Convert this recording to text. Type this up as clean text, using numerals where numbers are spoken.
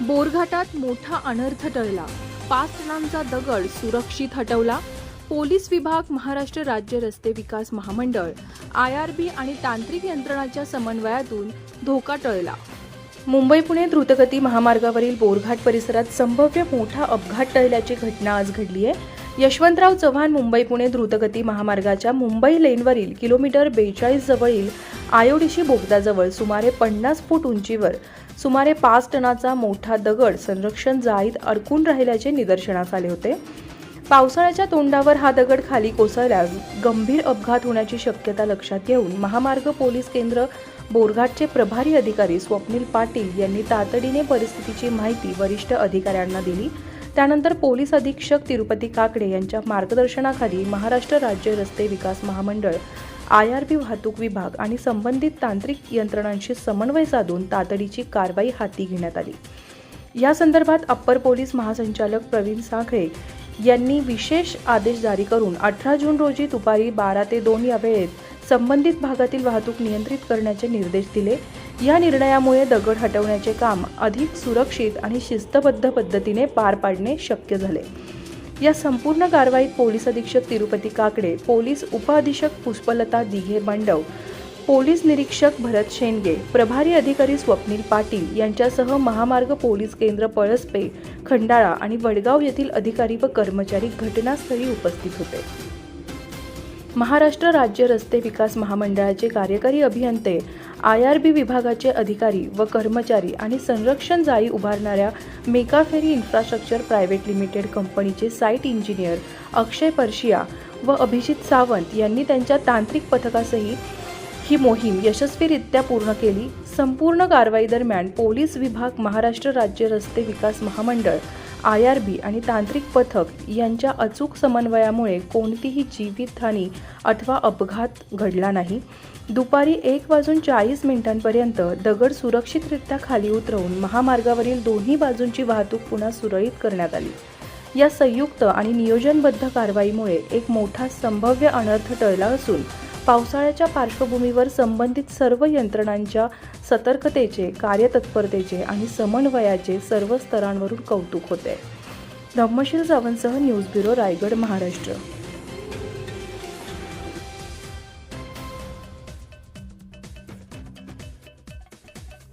बोरघाटात मोठा अनर्थ टळला. 5 टनांचा दगड सुरक्षित हटवला. पोलीस विभाग, महाराष्ट्र राज्य रस्ते विकास महामंडळ, IRB आणि तांत्रिक यंत्रणाच्या समन्वयातून धोका टळला. मुंबई-पुणे द्रुतगती महामार्गावरील बोरघाट परिसरात संभाव्य मोठा अपघात टळल्याची घटना आज घडली आहे. यशवंतराव चव्हाण मुंबई-पुणे द्रुतगती महामार्गाच्या मुंबई लेनवरील किलोमीटर 42 जवळील आयोडीशी बोगद्याजवळ सुमारे 50 फूट उंचीवर सुमारे 5 टनाचा मोठा दगड संरक्षण जाळीत अडकून राहिल्याचे निदर्शनास आले होते. पावसाळ्याच्या तोंडावर हा दगड खाली कोसळल्यास गंभीर अपघात होण्याची शक्यता लक्षात घेऊन महामार्ग पोलीस केंद्र बोरघाटचे प्रभारी अधिकारी स्वप्नील पाटील यांनी तातडीने परिस्थितीची माहिती वरिष्ठ अधिकाऱ्यांना दिली. त्यानंतर पोलीस अधीक्षक तिरुपती काकडे यांच्या मार्गदर्शनाखाली महाराष्ट्र राज्य रस्ते विकास महामंडळ, IRB वाहतूक विभाग आणि संबंधित तांत्रिक यंत्रणांशी समन्वय साधून तातडीची कारवाई हाती घेण्यात आली. या संदर्भात अप्पर पोलीस महासंचालक प्रवीण साखळे यांनी विशेष आदेश जारी करून 18 जून रोजी दुपारी 12 ते 2 या वेळेत संबंधित भागातील वाहतूक नियंत्रित करण्याचे निर्देश दिले. या निर्णयामुळे दगड हटवण्याचे काम अधिक सुरक्षित आणि शिस्तबद्ध पद्धतीने पार पाडणे शक्य झाले. या संपूर्ण कारवाईत पोलीस अधीक्षक तिरुपती काकडे, पोलीस उपअधीक्षक पुष्पलता दिघे बांडव, पोलीस निरीक्षक भरत शेंडगे, प्रभारी अधिकारी स्वप्नील पाटील यांच्यासह महामार्ग पोलीस केंद्र पळसपे, खंडाळा आणि वडगाव येथील अधिकारी व कर्मचारी घटनास्थळी उपस्थित होते. महाराष्ट्र राज्य रस्ते विकास महामंडळाचे कार्यकारी अभियंते, IRB विभागाचे अधिकारी व कर्मचारी आणि संरक्षण जाळी उभारणाऱ्या मेकाफेरी इन्फ्रास्ट्रक्चर प्रायव्हेट लिमिटेड कंपनीचे साईट इंजिनियर अक्षय परशिया व अभिजित सावंत यांनी त्यांच्या तांत्रिक पथकासहित ही मोहीम यशस्वीरित्या पूर्ण केली. संपूर्ण कारवाई दरम्यान पोलीस विभाग, महाराष्ट्र राज्य रस्ते विकास महामंडळ, IRB आणि तांत्रिक पथक यांच्या अचूक समन्वयामुळे कोणतीही जीवितहानी अथवा अपघात घडला नाही. दुपारी 1:40 दगड सुरक्षितरित्या खाली उतरवून महामार्गावरील दोन्ही बाजूंची वाहतूक पुन्हा सुरळीत करण्यात आली. या संयुक्त आणि नियोजनबद्ध कारवाईमुळे एक मोठा संभाव्य अनर्थ टळला असून पावसाळ्याच्या पार्श्वभूमीवर संबंधित सर्व यंत्रणांच्या सतर्कतेचे, कार्यतत्परतेचे आणि समन्वयाचे सर्व स्तरांवरून कौतुक होते. धम्मशील सावंतसह न्यूज ब्युरो, रायगड, महाराष्ट्र.